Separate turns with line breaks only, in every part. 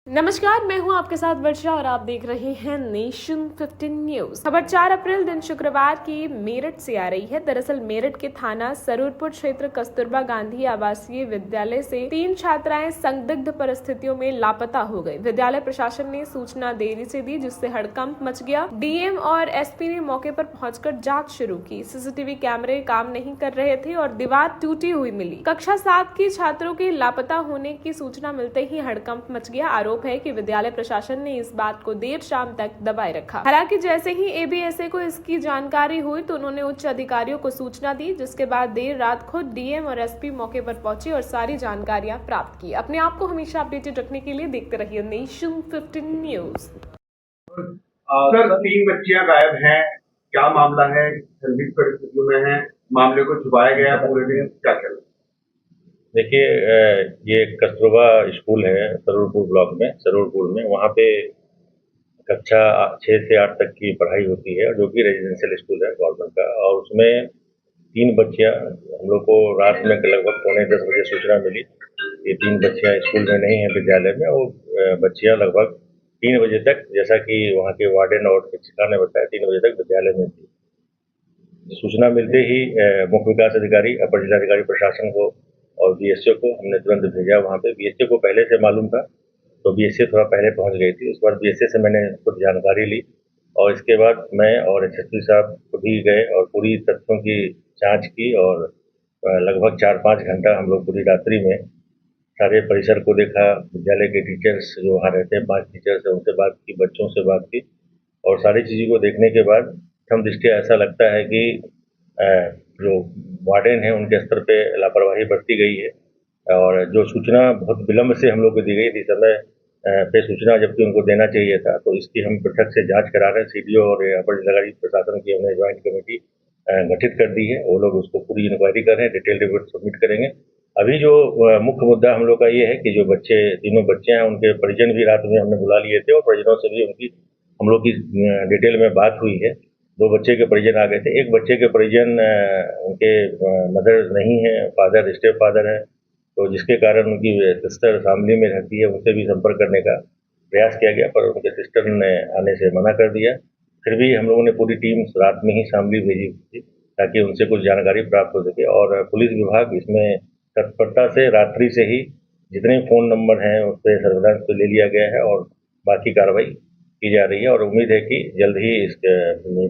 नमस्कार, मैं हूं आपके साथ वर्षा और आप देख रहे हैं नेशन 15 न्यूज। खबर 4 अप्रैल दिन शुक्रवार की मेरठ से आ रही है। दरअसल मेरठ के थाना सरूरपुर क्षेत्र कस्तूरबा गांधी आवासीय विद्यालय से 3 छात्राएं संदिग्ध परिस्थितियों में लापता हो गई। विद्यालय प्रशासन ने सूचना देरी से दी, जिससे हड़कंप मच गया। डीएम और एसपी ने मौके पर पहुंचकर जांच शुरू की। सीसीटीवी कैमरे काम नहीं कर रहे थे और दीवार टूटी हुई मिली। कक्षा 7 की छात्रों के लापता होने की सूचना मिलते ही हड़कंप मच गया। आरोप है कि विद्यालय प्रशासन ने इस बात को देर शाम तक दबाए रखा। हालांकि जैसे ही एबीएसए को इसकी जानकारी हुई तो उन्होंने उच्च अधिकारियों को सूचना दी, जिसके बाद देर रात खुद डीएम और एसपी मौके पर पहुंचे और सारी जानकारियां प्राप्त की। अपने आप को हमेशा अपडेटेड रखने के लिए देखते रहिए नेशन 15 न्यूज।
सर, 3 बच्चियां गायब हैं, क्या मामला है? संदिग्ध परिस्थितियों में है, मामले को छुपाया गया पूरे दिन, क्या चल रहा है?
देखिए, ये कस्तूरबा स्कूल है सरूरपुर ब्लॉक में, सरूरपुर में। वहाँ पे कक्षा 6 से 8 तक की पढ़ाई होती है, जो कि रेजिडेंशियल स्कूल है गवर्नमेंट का। और उसमें 3 बच्चियाँ, हम लोग को रात में लगभग 9:45 बजे सूचना मिली कि 3 बच्चियाँ स्कूल में नहीं है विद्यालय में। और बच्चियाँ लगभग 3 बजे तक, जैसा कि वहाँ के वार्डन और शिक्षिका ने बताया, 3 बजे तक विद्यालय में थी। सूचना मिलते ही मुख्य विकास अधिकारी, अपर जिलाधिकारी प्रशासन को और बीएसए को हमने तुरंत भेजा वहाँ पे। बीएसए को पहले से मालूम था, तो बीएसए थोड़ा पहले पहुँच गई थी। उसके बाद बीएसए से मैंने कुछ जानकारी ली और इसके बाद मैं और एसएसपी साहब खुद ही गए और पूरी तथ्यों की जांच की। और लगभग 4-5 घंटा हम लोग पूरी रात्रि में सारे परिसर को देखा। विद्यालय के टीचर्स जो वहाँ रहते हैं, 5 टीचर्स हैं, उनसे बात की, बच्चों से बात की। और सारी चीज़ों को देखने के बाद प्रथम दृष्टया ऐसा लगता है कि जो वार्डन है उनके स्तर पे लापरवाही बरती गई है। और जो सूचना बहुत विलम्ब से हम लोग को दी गई थी, समय पे सूचना जबकि उनको देना चाहिए था, तो इसकी हम पृथक से जांच करा रहे हैं। सीडीओ और अपर जिलाधिकारी प्रशासन की हमने ज्वाइंट कमेटी गठित कर दी है। वो लोग उसको पूरी इंक्वायरी कर रहे हैं, डिटेल रिपोर्ट सबमिट करेंगे। अभी जो मुख्य मुद्दा हम लोग का ये है कि जो बच्चे, तीनों बच्चे हैं, उनके परिजन भी रात में हमने बुला लिए थे और परिजनों से भी उनकी हम लोग की डिटेल में बात हुई है। 2 बच्चे के परिजन आ गए थे। एक बच्चे के परिजन उनके मदर नहीं है, फादर स्टेप फादर है, तो जिसके कारण उनकी सिस्टर शामली में रहती है, उनसे भी संपर्क करने का प्रयास किया गया, पर उनके सिस्टर ने आने से मना कर दिया। फिर भी हम लोगों ने पूरी टीम रात में ही शामली भेजी थी ताकि उनसे कुछ जानकारी प्राप्त हो सके। और पुलिस विभाग इसमें तत्परता से रात्रि से ही जितने फ़ोन नंबर हैं उस पर सर्विलांस पे ले लिया गया है और बाकी कार्रवाई की जा रही है। और उम्मीद है कि जल्द ही इसके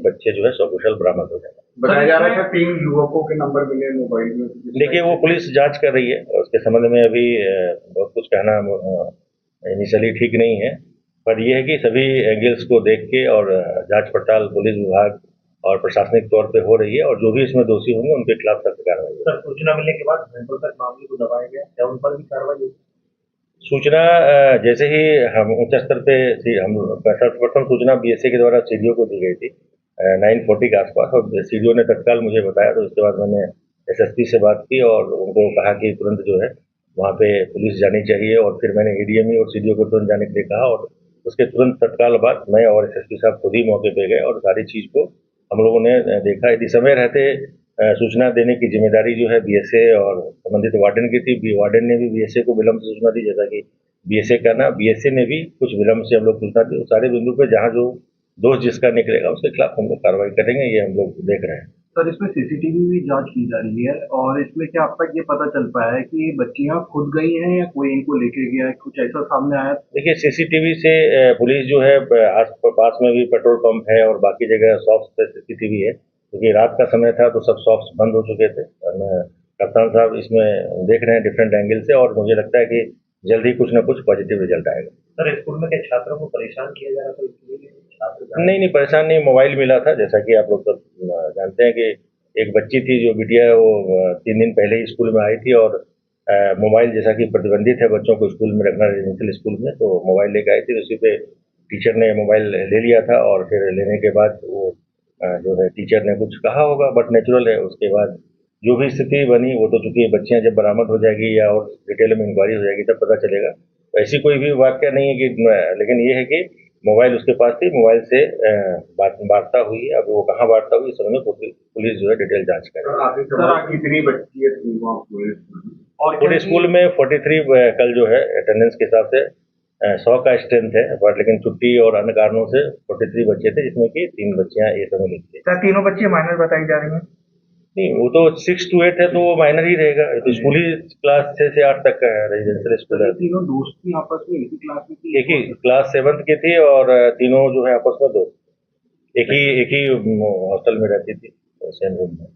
बच्चे जो है सकुशल बरामद हो जाएगा।
बताया जा रहा है 3 युवकों के नंबर मिले मोबाइल में।
देखिए, वो पुलिस जांच कर रही है और उसके संबंध में अभी बहुत कुछ कहना इनिशियली ठीक नहीं है, पर यह है कि सभी एंगल्स को देख के और जांच पड़ताल पुलिस विभाग और प्रशासनिक तौर पे हो रही है और जो भी इसमें दोषी होंगे उनके खिलाफ सख्त कार्रवाई होगी।
सर, सूचना मिलने के बाद घंटों तक मामले को दबाया गया, क्या उन पर भी कार्रवाई होगी?
सूचना जैसे ही हम उच्च स्तर पे हम सर्वप्रथम सूचना बीएसए के द्वारा सीडीओ को दी गई थी 9:40 के आसपास, और सीडीओ ने तत्काल मुझे बताया। तो उसके बाद मैंने एसएसपी से बात की और उनको कहा कि तुरंत जो है वहाँ पे पुलिस जानी चाहिए। और फिर मैंने एडीएमई और सीडीओ को तुरंत जाने के लिए कहा और उसके तुरंत तत्काल बाद मैं और एसएसपी साहब खुद ही मौके पे गए और सारी चीज़ को हम लोगों ने देखा। यदि समय रहते सूचना देने की जिम्मेदारी जो है बीएसए और संबंधित वार्डन की थी। वार्डन ने भी बीएसए को विलम्ब से सूचना दी, जैसा कि बीएसए का ना, बीएसए ने भी कुछ विलम्ब से हम लोग सूचना दी। सारे बिंदु पे जहाँ जो दोष जिसका निकलेगा उसके खिलाफ हम लोग कार्रवाई करेंगे, ये हम लोग देख रहे हैं।
सर, इसमें सीसीटीवी भी जांच की जा रही है और इसमें क्या अब तक ये पता चल पाया है कि ये बच्चियां खुद गई हैं या कोई इनको लेके गया है, कुछ ऐसा सामने आया?
देखिए, सीसीटीवी से पुलिस जो है आस पास में भी पेट्रोल पंप है और बाकी जगह शॉप्स पे सीसीटीवी है, क्योंकि रात का समय था तो सब शॉप्स बंद हो चुके थे। कप्तान साहब इसमें देख रहे हैं डिफरेंट एंगल से और मुझे लगता है कि जल्द ही कुछ ना कुछ पॉजिटिव रिजल्ट आएगा।
सर, स्कूल में क्या छात्रों को परेशान किया जा रहा था इसके लिए?
नहीं, परेशान नहीं। मोबाइल मिला था, जैसा कि आप लोग सब जानते हैं कि एक बच्ची थी जो बिटिया है, वो 3 दिन पहले ही स्कूल में आई थी और मोबाइल, जैसा कि प्रतिबंधित है बच्चों को स्कूल में रखना रेजिडेंशियल स्कूल में, तो मोबाइल लेके आई थी। उसी पे टीचर ने मोबाइल ले लिया था और फिर लेने के बाद वो जो है टीचर ने कुछ कहा होगा, बट नेचुरल है। उसके बाद जो भी स्थिति बनी वो तो चूंकि बच्चियां जब बरामद हो जाएगी या और डिटेल में इंक्वायरी हो जाएगी तब पता चलेगा। तो ऐसी कोई भी वाक्य नहीं है कि, लेकिन ये है कि मोबाइल उसके पास थी, मोबाइल से वार्ता हुई। अब वो कहाँ वार्ता हुई, इस समय पुलिस जो है डिटेल जांच कर रही है।
कितनी बच्ची
पूरे स्कूल में 43 कल जो है अटेंडेंस के हिसाब से 100 का स्ट्रेंथ है, बट लेकिन छुट्टी और अन्य कारणों से 43 बच्चे थे, जिसमें कि 3 बच्चियां ए समय लिखी
सर तीनों बच्चे माइनर बताई जा रही हैं।
नहीं, वो तो 6 to 8 है, तो वो माइनर ही रहेगा। ये तो स्कूली क्लास 6 से 8 तक का है, रेजिडेंशियल स्कूल है।
ये तीनों दोस्त थी आपस में, एक ही क्लास में थी?
एक ही क्लास 7th की थी, और तीनों जो है आपस में दोस्त, एक ही हॉस्टल में रहती थी, सेम रूम में।